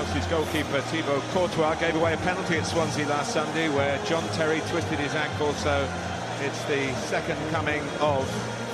Chelsea's goalkeeper Thibaut Courtois gave away a penalty at Swansea last Sunday where John Terry twisted his ankle, so it's the second coming of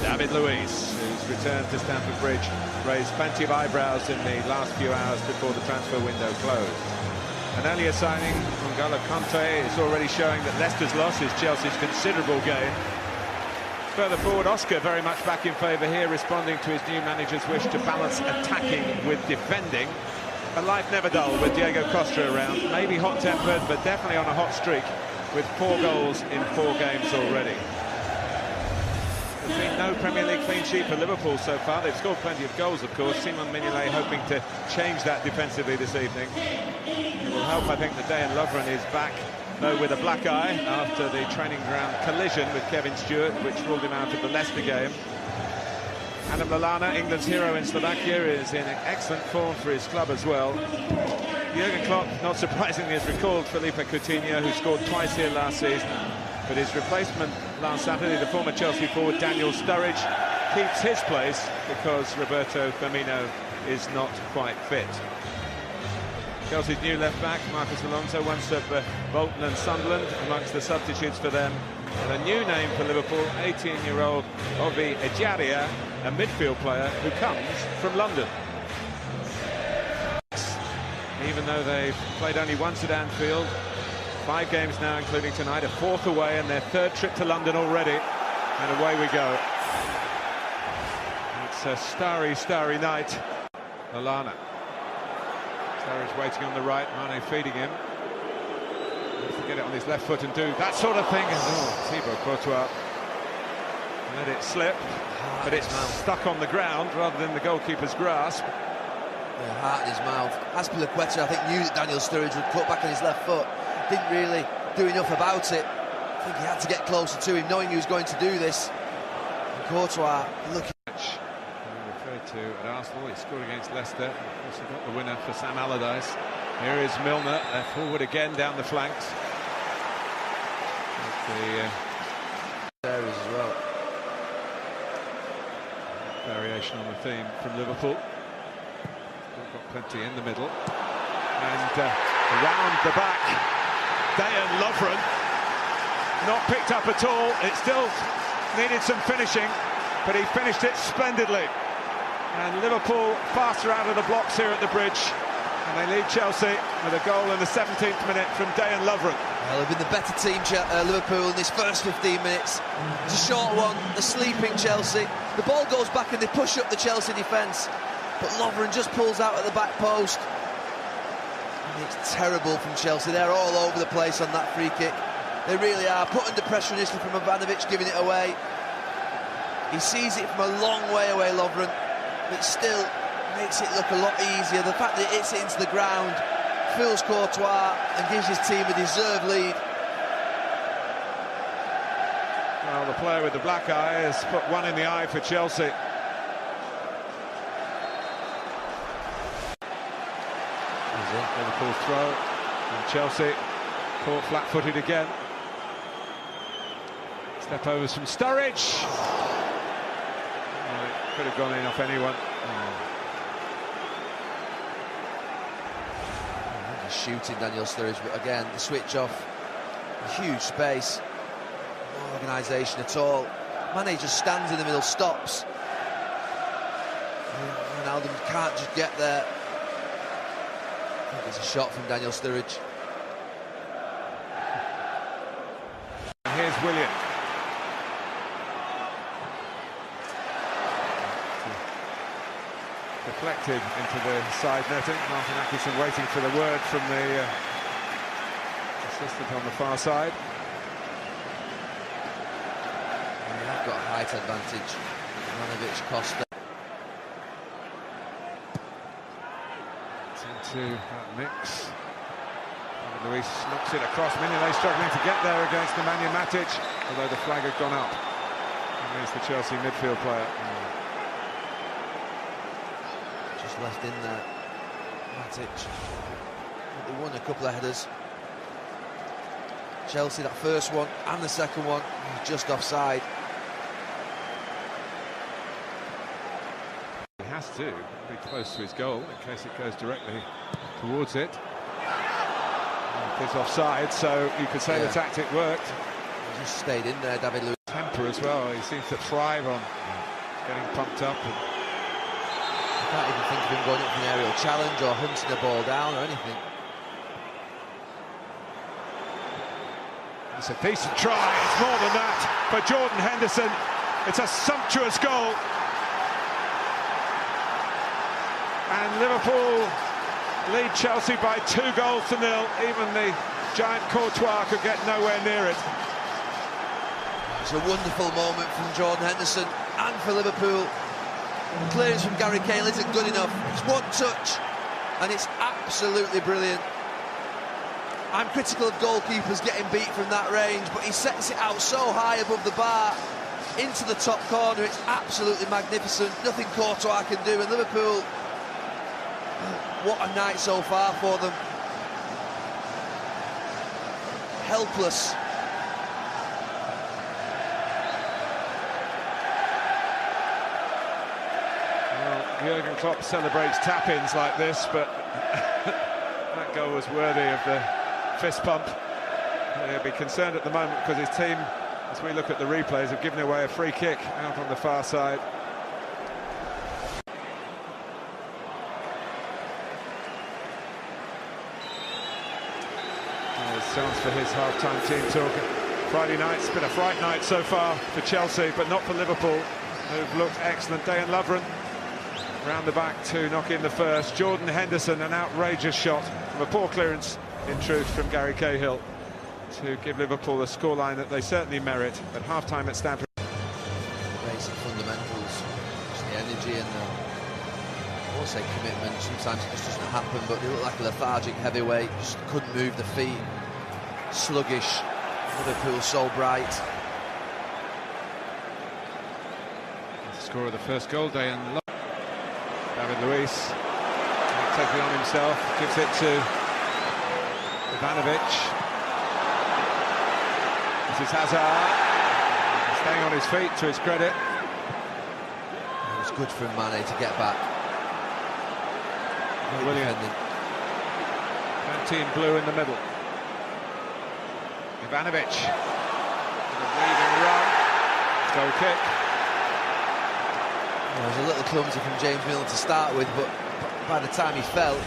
David Luiz, who's returned to Stamford Bridge, raised plenty of eyebrows in the last few hours before the transfer window closed. An earlier signing, N'Golo Kanté, is already showing that Leicester's loss is Chelsea's considerable gain. Further forward, Oscar very much back in favour here, responding to his new manager's wish to balance attacking with defending. But life never dull with Diego Costa around. Maybe hot-tempered, but definitely on a hot streak, with 4 goals in 4 games already. There's been no Premier League clean sheet for Liverpool so far. They've scored plenty of goals, of course. Simon Mignolet hoping to change that defensively this evening. It will help, I think, that Dejan Lovren is back, though with a black eye after the training ground collision with Kevin Stewart, which ruled him out of the Leicester game. Adam Lallana, England's hero in Slovakia, is in excellent form for his club as well. Jurgen Klopp, not surprisingly, has recalled Philippe Coutinho, who scored twice here last season. But his replacement last Saturday, the former Chelsea forward Daniel Sturridge, keeps his place because Roberto Firmino is not quite fit. Chelsea's new left-back, Marcus Alonso, once of Bolton and Sunderland, amongst the substitutes for them. And a new name for Liverpool, 18-year-old Ovi Ejaria, a midfield player who comes from London. Even though they've played only once at Anfield, 5 games now, including tonight, a 4th away, and their 3rd trip to London already. And away we go. It's a starry night. Lallana. Sturridge waiting on the right, Mane feeding him. Needs to get it on his left foot and do that sort of thing. Oh, Thibaut Courtois let it slip, but it's stuck on the ground rather than the goalkeeper's grasp. The heart in his mouth. Azpilicueta, I think, knew that Daniel Sturridge would cut back on his left foot. Didn't really do enough about it. I think he had to get closer to him, knowing he was going to do this. And Courtois looking. Referred to at Arsenal, he scored against Leicester. Also got the winner for Sam Allardyce. Here is Milner, left forward again down the flanks. There as well. Variation on the theme from Liverpool. Still got plenty in the middle. And around the back, Dejan Lovren, not picked up at all. It still needed some finishing, but he finished it splendidly. And Liverpool faster out of the blocks here at the Bridge, and they lead Chelsea with a goal in the 17th minute from Dejan Lovren. Well, they've been the better team, Liverpool, in this first 15 minutes. It's a short one, the sleeping Chelsea. The ball goes back and they push up the Chelsea defence, but Lovren just pulls out at the back post. And it's terrible from Chelsea. They're all over the place on that free kick. They really are, put under pressure initially from Ivanovic, giving it away. He sees it from a long way away, Lovren, but still makes it look a lot easier. The fact that it hits it into the ground fools Courtois and gives his team a deserved lead. Well, the player with the black eye has put one in the eye for Chelsea. Liverpool throw, and Chelsea caught flat-footed again. Step overs from Sturridge. Oh, it could have gone in off anyone. He's shooting Daniel Sturridge, but again, the switch off, a huge space, no organisation at all. Mane just stands in the middle, stops. Ronaldo can't just get there. I think it's a shot from Daniel Sturridge. And here's Willian. Deflected into the side netting. Martin Atkinson waiting for the word from the assistant on the far side. And they have got a height advantage. Ivanovic, Costa. Into that mix. Luis knocks it across. Mignolet struggling to get there against Nemanja Matic, although the flag had gone up against the Chelsea midfield player. Just left in there, Matic. They won a couple of headers. Chelsea, that first one and the second one, just offside. has to be close to his goal in case it goes directly towards it. It's offside, so you could say the tactic worked. He just stayed in there, David Luiz. Temper as well, he seems to thrive on getting pumped up. And I can't even think of him going up for an aerial challenge or hunting the ball down or anything. it's a decent try, it's more than that for Jordan Henderson. It's a sumptuous goal. And Liverpool lead Chelsea by 2 goals to 0. Even the giant Courtois could get nowhere near it. It's a wonderful moment from Jordan Henderson and for Liverpool. Clearance from Gary Cahill isn't good enough. It's one touch and it's absolutely brilliant. I'm critical of goalkeepers getting beat from that range, but he sets it out so high above the bar into the top corner. It's absolutely magnificent. Nothing Courtois can do, and Liverpool, what a night so far for them. Helpless. Well, Jurgen Klopp celebrates tap-ins like this, but that goal was worthy of the fist pump. He'll be concerned at the moment because his team, as we look at the replays, have given away a free kick out on the far side. There's chance for his half-time team talk. Friday night's been a fright night so far for Chelsea, but not for Liverpool, who've looked excellent. Dejan Lovren round the back to knock in the first. Jordan Henderson, an outrageous shot from a poor clearance, in truth, from Gary Cahill, to give Liverpool a scoreline that they certainly merit at half-time at Stamford. Basic fundamentals, just the energy and the, I won't say commitment, sometimes it just doesn't happen, but they look like a lethargic heavyweight, just couldn't move the feet, sluggish. Liverpool so bright. The score of the first goal, David Luiz taking it on himself, gives it to Ivanovic. This is Hazard, staying on his feet to his credit. It was good for Mane to get back. William. 20 in blue in the middle. Ivanovic with a leading run. Goal kick. It was a little clumsy from James Milner to start with, but by the time he fell,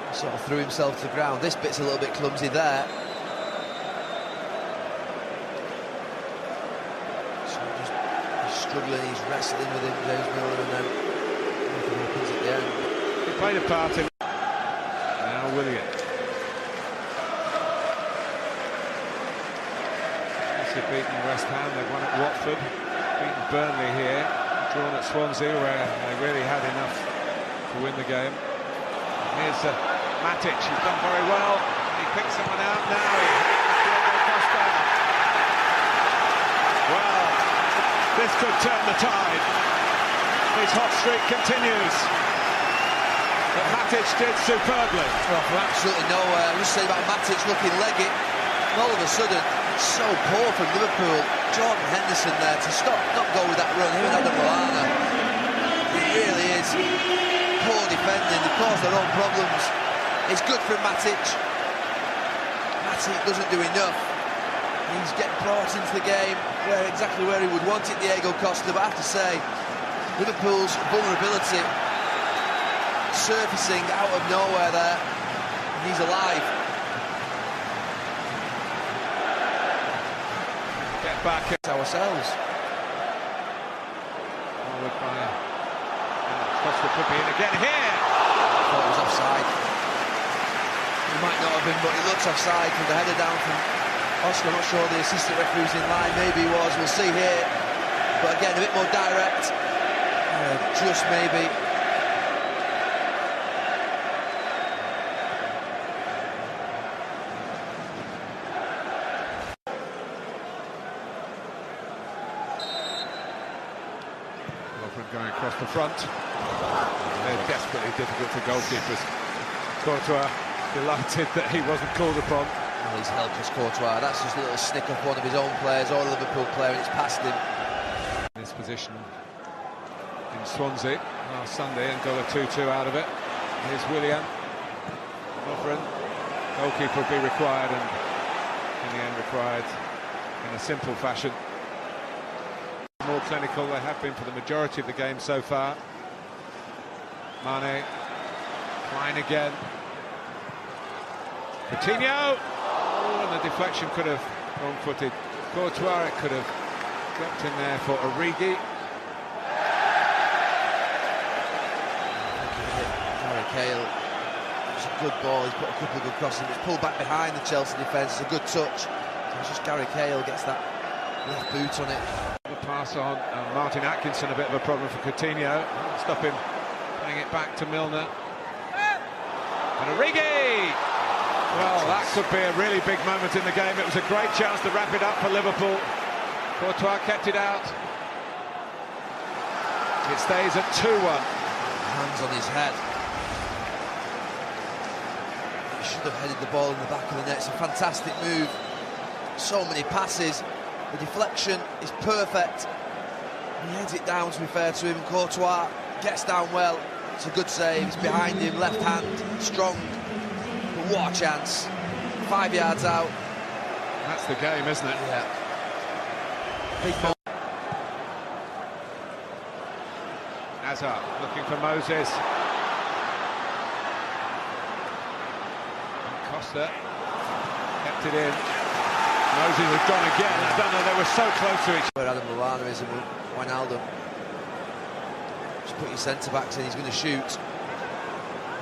he sort of threw himself to the ground. This bit's a little bit clumsy there. So he's struggling, he's wrestling with him, James Milner, and then nothing happens at the end. He played a part in. Now William. Chelsea beaten West Ham, they've won at Watford, beaten Burnley here, drawn at Swansea where they really had enough to win the game. Here's Matic, he's done very well. He picks someone out now. Well, this could turn the tide. His hot streak continues. But Matic did superbly. Well, from absolutely nowhere. I just say about Matic looking leggy. And all of a sudden, so poor from Liverpool. Jordan Henderson there to stop, not go with that run. Him and Adam Lallana. It really is poor defending. They cause their own problems. It's good for Matic. Matic doesn't do enough. He's getting brought into the game exactly where he would want it, Diego Costa. But I have to say, Liverpool's vulnerability surfacing out of nowhere there. He's alive. Get back at ourselves. Forward by Costa, could be in again here. I thought it was offside. He might not have been, but he looks offside from the header down from Oscar. I'm not sure the assistant referee's in line. Maybe he was. We'll see here. But again, a bit more direct. Just maybe. Going across the front. They're desperately difficult for goalkeepers. Courtois delighted that he wasn't called upon. Well, he's helpless, Courtois. That's just a little snick off one of his own players, or a Liverpool player, and it's past him. This position in Swansea last Sunday and got a 2-2 out of it. Here's William. Lovren. Goalkeeper will be required, and in the end required in a simple fashion. More clinical they have been for the majority of the game so far. Mane. Klein again. Coutinho. Oh, and the deflection could have wrong-footed Courtois. It could have dropped in there for Origi. Kale, it's a good ball, he's put a couple of good crosses, it's pulled back behind the Chelsea defence, it's a good touch. So it's just Gary Cahill gets that left boot on it. The pass on, Martin Atkinson, a bit of a problem for Coutinho. Stop him playing it back to Milner. And Origi! Well, that could be a really big moment in the game. It was a great chance to wrap it up for Liverpool. Courtois kept it out. It stays at 2-1. Hands on his head. He should have headed the ball in the back of the net. It's a fantastic move. So many passes. The deflection is perfect. He heads it down, to be fair to him. Courtois gets down well. It's a good save. It's behind him, left hand, strong. But what a chance. 5 yards out. That's the game, isn't it? Yeah. Big ball. Hazard looking for Moses. Costa kept it in. Moses has gone again. I don't know, they were so close to each other. Where Adam Lallana is and Wijnaldum. Just put your centre-backs in, he's going to shoot.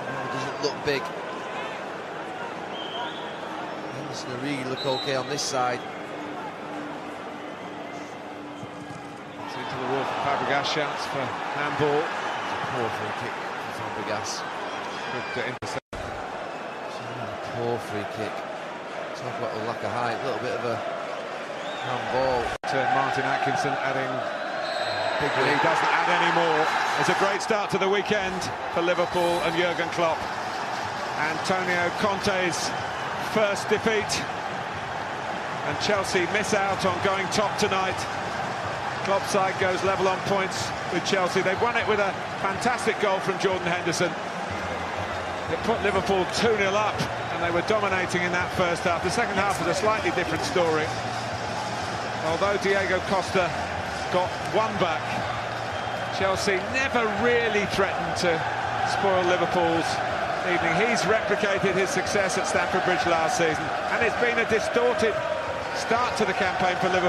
Oh, doesn't look big. Henderson and Origi look okay on this side. It's into the wall for Fabregas, shouts for handball. Poor free kick for Fabregas. Good intercept. Poor free kick. Talk about a lack of height, a little bit of a handball. To Martin Atkinson adding big lead. He doesn't add any more. It's a great start to the weekend for Liverpool and Jurgen Klopp. Antonio Conte's first defeat. And Chelsea miss out on going top tonight. Klopp's side goes level on points with Chelsea. They've won it with a fantastic goal from Jordan Henderson. It put Liverpool 2-0 up, and they were dominating in that first half. The second half was a slightly different story. Although Diego Costa got one back, Chelsea never really threatened to spoil Liverpool's evening. He's replicated his success at Stamford Bridge last season, and it's been a distorted start to the campaign for Liverpool.